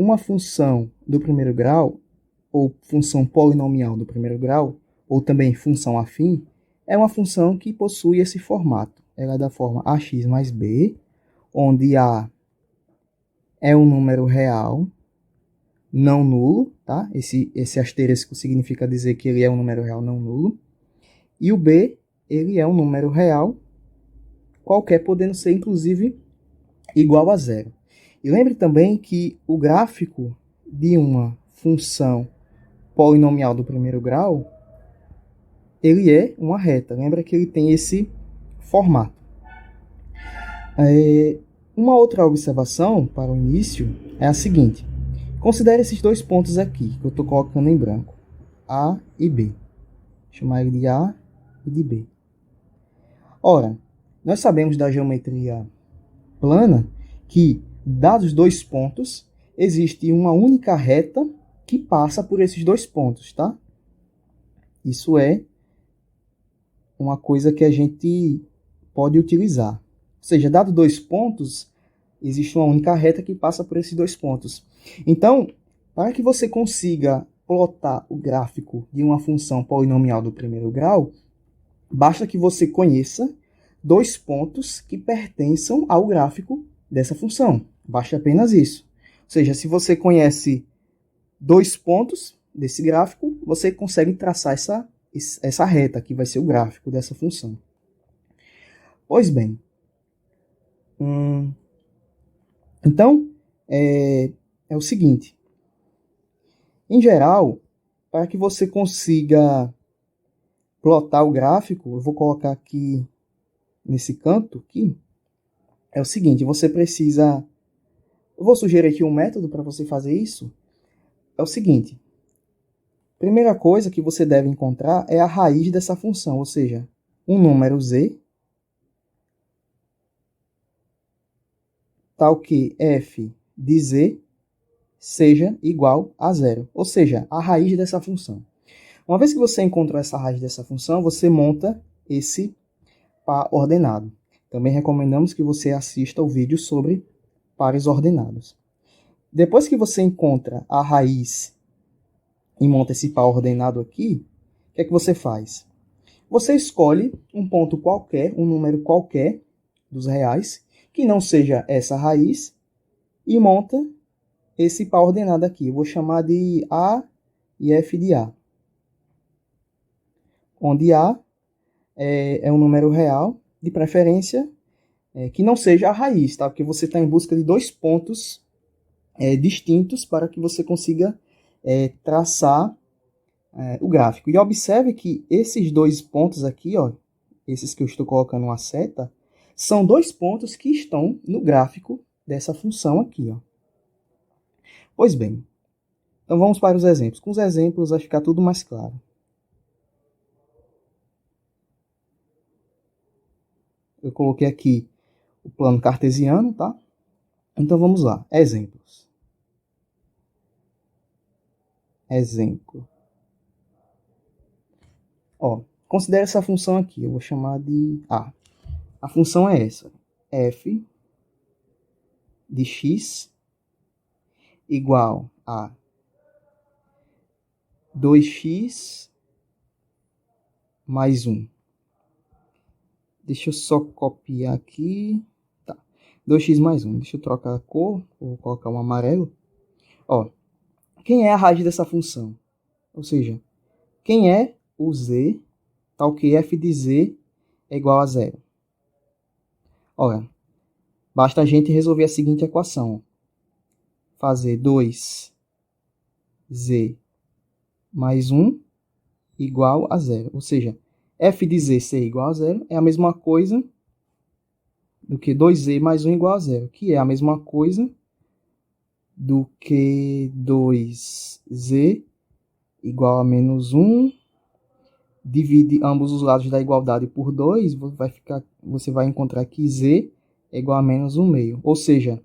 uma função do primeiro grau, ou função polinomial do primeiro grau, ou também função afim, é uma função que possui esse formato. Ela é da forma ax mais b, onde a é um número real, não nulo, tá? Esse asterisco significa dizer que ele é um número real não nulo. E o b, ele é um número real qualquer, podendo ser, inclusive, igual a zero. E lembre também que o gráfico de uma função polinomial do primeiro grau, ele é uma reta. Lembra que ele tem esse formato. Uma outra observação para o início é a seguinte. Considere esses dois pontos aqui, que eu estou colocando em branco. A e B. Vou chamar ele de A e de B. Ora, nós sabemos da geometria plana que, dados dois pontos, existe uma única reta que passa por esses dois pontos, tá? Isso é uma coisa que a gente pode utilizar. Ou seja, dado dois pontos, existe uma única reta que passa por esses dois pontos. Então, para que você consiga plotar o gráfico de uma função polinomial do primeiro grau, basta que você conheça dois pontos que pertençam ao gráfico dessa função. Basta apenas isso. Ou seja, se você conhece dois pontos desse gráfico, você consegue traçar essa reta, que vai ser o gráfico dessa função. Pois bem. Então, é o seguinte. Em geral, para que você consiga plotar o gráfico, eu vou colocar aqui nesse canto aqui, é o seguinte, você precisa... Eu vou sugerir aqui um método para você fazer isso. É o seguinte. Primeira coisa que você deve encontrar é a raiz dessa função, ou seja, um número z, tal que f de z seja igual a zero, ou seja, a raiz dessa função. Uma vez que você encontrou essa raiz dessa função, você monta esse par ordenado. Também recomendamos que você assista o vídeo sobre pares ordenados. Depois que você encontra a raiz e monta esse par ordenado aqui, o que é que você faz? Você escolhe um ponto qualquer, um número qualquer dos reais, que não seja essa raiz, e monta esse par ordenado aqui. Eu vou chamar de A e F de A. Onde A é um número real, de preferência, que não seja a raiz, tá? Porque você está em busca de dois pontos distintos para que você consiga traçar o gráfico. E observe que esses dois pontos aqui, ó, esses que eu estou colocando uma seta, são dois pontos que estão no gráfico dessa função aqui, ó. Pois bem, então vamos para os exemplos. Com os exemplos vai ficar tudo mais claro. Eu coloquei aqui o plano cartesiano, tá? Então vamos lá. Exemplos. Exemplo. Ó, considere essa função aqui. Eu vou chamar de A. A função é essa. F de x igual a 2x mais 1. Deixa eu só copiar aqui. Tá. 2x mais 1. Deixa eu trocar a cor. Vou colocar um amarelo. Ó, quem é a raiz dessa função? Ou seja, quem é o z, tal que f de z é igual a zero? Ora, basta a gente resolver a seguinte equação. Fazer 2z mais 1 igual a zero. Ou seja, f de z ser igual a zero é a mesma coisa do que 2z mais 1 igual a zero, que é a mesma coisa do que 2z igual a menos 1, divide ambos os lados da igualdade por 2, você vai encontrar que z é igual a menos 1 meio. Ou seja,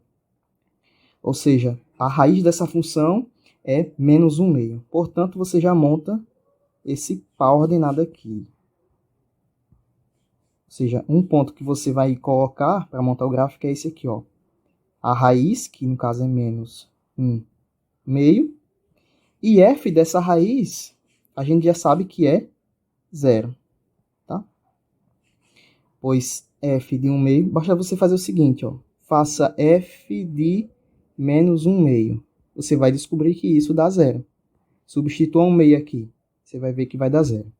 a raiz dessa função é menos 1 meio. Portanto, você já monta esse par ordenado aqui. Ou seja, um ponto que você vai colocar para montar o gráfico é esse aqui, ó. A raiz, que no caso é menos 1 meio. E f dessa raiz, a gente já sabe que é 0. Tá? Pois f de 1 meio, basta você fazer o seguinte, ó. Faça f de menos 1 meio. Você vai descobrir que isso dá 0. Substitua 1 meio aqui. Você vai ver que vai dar 0.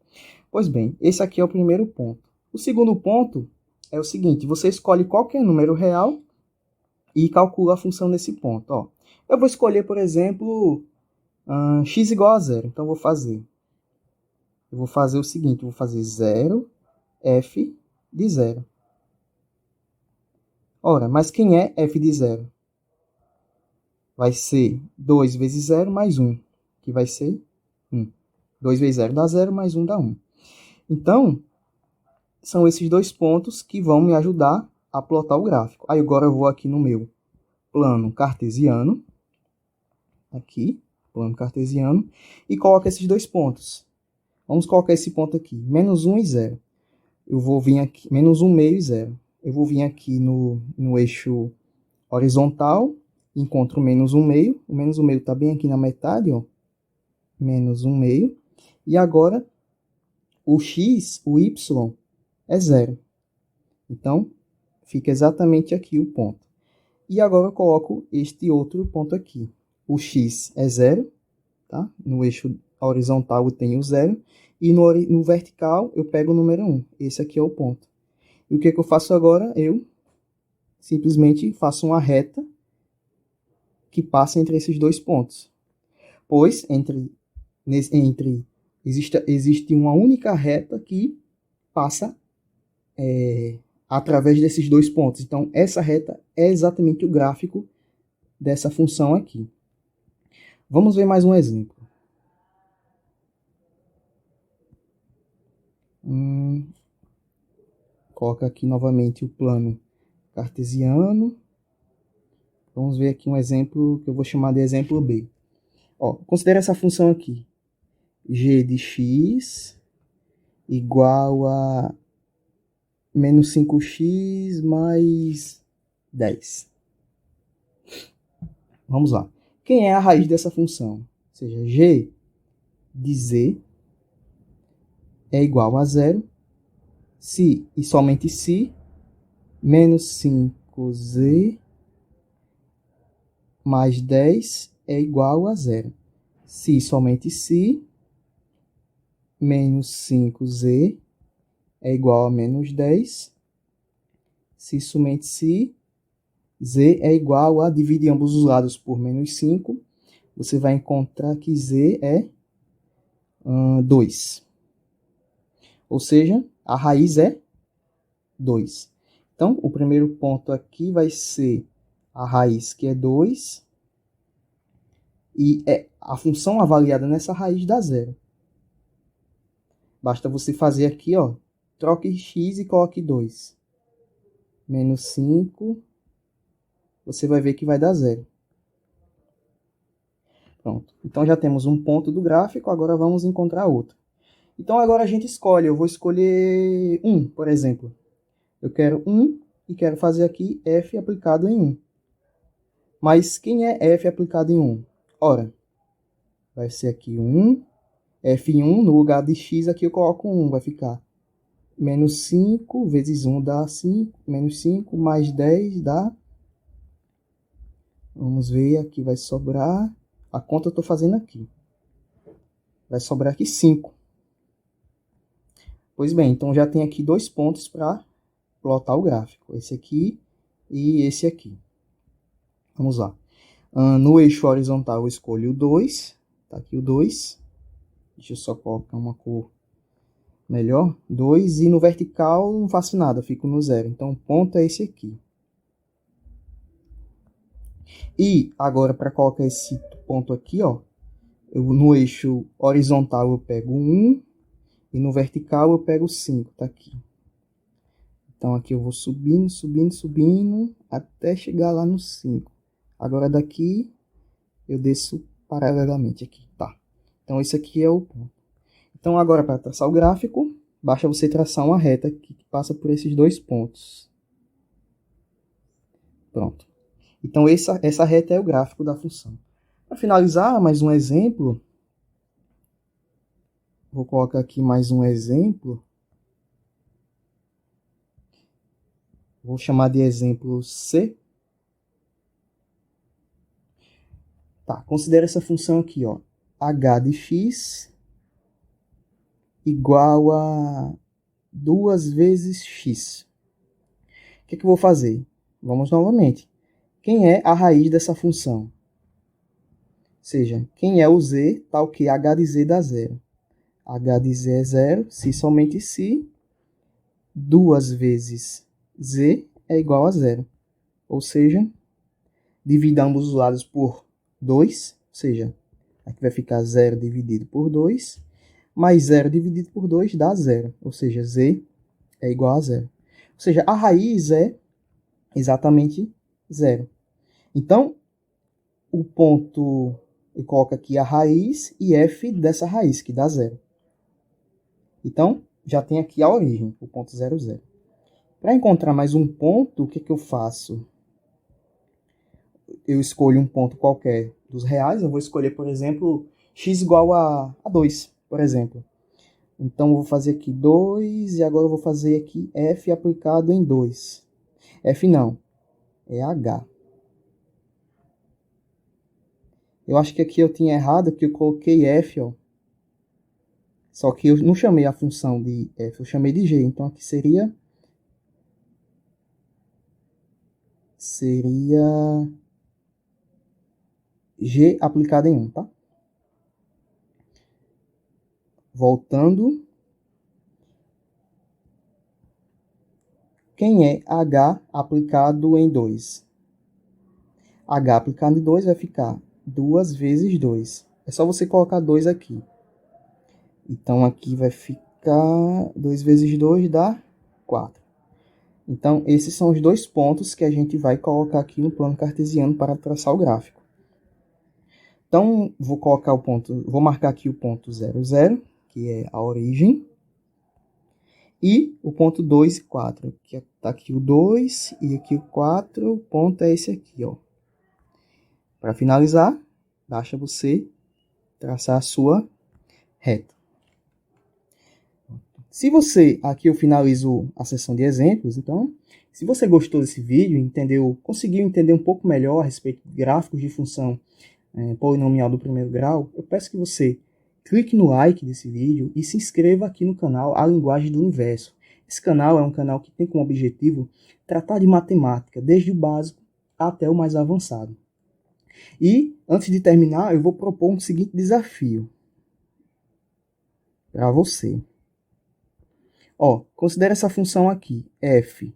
Pois bem, esse aqui é o primeiro ponto. O segundo ponto é o seguinte, você escolhe qualquer número real e calcula a função nesse ponto. Ó, eu vou escolher, por exemplo, x igual a 0. Então, eu vou fazer o seguinte, eu vou fazer 0, f de 0. Ora, mas quem é f de 0? Vai ser 2 vezes 0 mais 1, que vai ser 1. 2 vezes 0 dá 0, mais 1 dá 1. Então, são esses dois pontos que vão me ajudar a plotar o gráfico. Aí agora eu vou aqui no meu plano cartesiano, aqui, plano cartesiano, e coloco esses dois pontos. Vamos colocar esse ponto aqui, menos 1 e 0. Eu vou vir aqui, menos 1 meio e 0. Eu vou vir aqui no eixo horizontal, encontro menos 1 meio. O menos 1 meio está bem aqui na metade, ó. Menos 1 meio. E agora, o x, o y, é 0. Então, fica exatamente aqui o ponto. E agora eu coloco este outro ponto aqui. O x é 0, tá? No eixo horizontal eu tenho 0. E no vertical eu pego o número 1. Esse aqui é o ponto. E o que eu faço agora? Eu simplesmente faço uma reta que passa entre esses dois pontos. Pois existe uma única reta que passa através desses dois pontos. Então, essa reta é exatamente o gráfico dessa função aqui. Vamos ver mais um exemplo. Coloca aqui novamente o plano cartesiano. Vamos ver aqui um exemplo que eu vou chamar de exemplo B. Ó, considera essa função aqui. G de x igual a menos 5x mais 10. Vamos lá. Quem é a raiz dessa função? Ou seja, g de z é igual a 0 se e somente se menos 5z mais 10 é igual a 0. Se e somente se menos 5z é igual a menos 10. Se somente se z é igual a dividir ambos os lados por menos 5. Você vai encontrar que z é 2. Ou seja, a raiz é 2. Então, o primeiro ponto aqui vai ser a raiz, que é 2. E a função avaliada nessa raiz dá 0. Basta você fazer aqui, ó, troque x e coloque 2. Menos 5. Você vai ver que vai dar 0. Pronto. Então, já temos um ponto do gráfico, agora vamos encontrar outro. Então, agora a gente escolhe. Eu vou escolher 1, por exemplo. Eu quero 1 e quero fazer aqui f aplicado em 1. Mas quem é f aplicado em 1? Ora, vai ser aqui 1. f em 1, no lugar de x, aqui eu coloco 1. Vai ficar menos 5 vezes 1 dá 5. Menos 5 mais 10 dá... Vamos ver, aqui vai sobrar... A conta eu estou fazendo aqui. Vai sobrar aqui 5. Pois bem, então já tem aqui dois pontos para plotar o gráfico. Esse aqui e esse aqui. Vamos lá. No eixo horizontal eu escolho o 2. Tá aqui o 2. Deixa eu só colocar uma cor melhor. 2. E no vertical não faço nada, fico no 0. Então o ponto é esse aqui. E agora, para colocar esse ponto aqui, ó, no eixo horizontal eu pego 1 e no vertical eu pego 5, tá aqui. Então aqui eu vou subindo, subindo, subindo, até chegar lá no 5. Agora daqui eu desço paralelamente aqui, tá. Então esse aqui é o ponto. Então agora, para traçar o gráfico, basta você traçar uma reta que passa por esses dois pontos. Pronto. Então essa reta é o gráfico da função. Para finalizar, mais um exemplo. Vou colocar aqui mais um exemplo. Vou chamar de exemplo C. Tá, considera essa função aqui, ó. H de x igual a 2 vezes x. O que eu vou fazer? Vamos novamente. Quem é a raiz dessa função? Ou seja, quem é o z, tal que h de z dá zero. H de z é zero, se somente se 2 vezes z é igual a zero. Ou seja, divida ambos os lados por 2, ou seja, aqui vai ficar 0 dividido por 2, mais 0 dividido por 2 dá 0, ou seja, z é igual a 0. Ou seja, a raiz é exatamente 0. Então, o ponto, eu coloco aqui a raiz e f dessa raiz, que dá 0. Então, já tem aqui a origem, o ponto 0, 0. Para encontrar mais um ponto, o que eu faço? Eu escolho um ponto qualquer dos reais. Eu vou escolher, por exemplo, x igual a 2, por exemplo. Então, eu vou fazer aqui 2 e agora eu vou fazer aqui f aplicado em 2. F não, é h. Eu acho que aqui eu tinha errado, que eu coloquei f, ó. Só que eu não chamei a função de f, eu chamei de g. Então, aqui seria g aplicado em 1, tá? Voltando. Quem é h aplicado em 2? H aplicado em 2 vai ficar 2 vezes 2. É só você colocar 2 aqui. Então, aqui vai ficar 2 vezes 2 dá 4. Então, esses são os dois pontos que a gente vai colocar aqui no plano cartesiano para traçar o gráfico. Então, vou marcar aqui o ponto 0, 0, que é a origem. E o ponto 2 e 4, que está aqui o 2 e aqui o 4, o ponto é esse aqui, ó. Para finalizar, basta você traçar a sua reta. Se você, aqui eu finalizo a sessão de exemplos, então, se você gostou desse vídeo, conseguiu entender um pouco melhor a respeito de gráficos de função polinomial do primeiro grau, eu peço que você clique no like desse vídeo e se inscreva aqui no canal A Linguagem do Universo. Esse canal é um canal que tem como objetivo tratar de matemática, desde o básico até o mais avançado. E, antes de terminar, eu vou propor um seguinte desafio para você. Ó, considere essa função aqui, f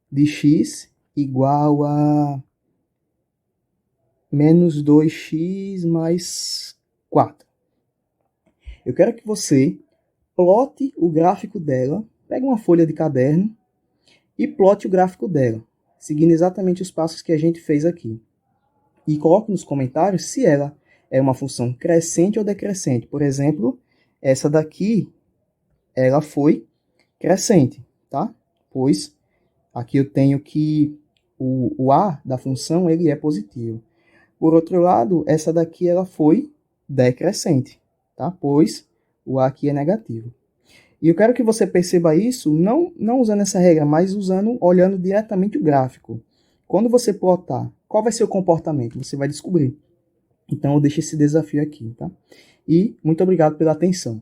de x igual a menos 2x mais 4. Eu quero que você plote o gráfico dela, pegue uma folha de caderno e plote o gráfico dela, seguindo exatamente os passos que a gente fez aqui. E coloque nos comentários se ela é uma função crescente ou decrescente. Por exemplo, essa daqui, ela foi crescente, tá? Pois aqui eu tenho que o a da função ele é positivo. Por outro lado, essa daqui ela foi decrescente, tá? Pois o a aqui é negativo. E eu quero que você perceba isso não usando essa regra, mas olhando diretamente o gráfico. Quando você plotar, qual vai ser o comportamento? Você vai descobrir. Então eu deixo esse desafio aqui, tá? E muito obrigado pela atenção.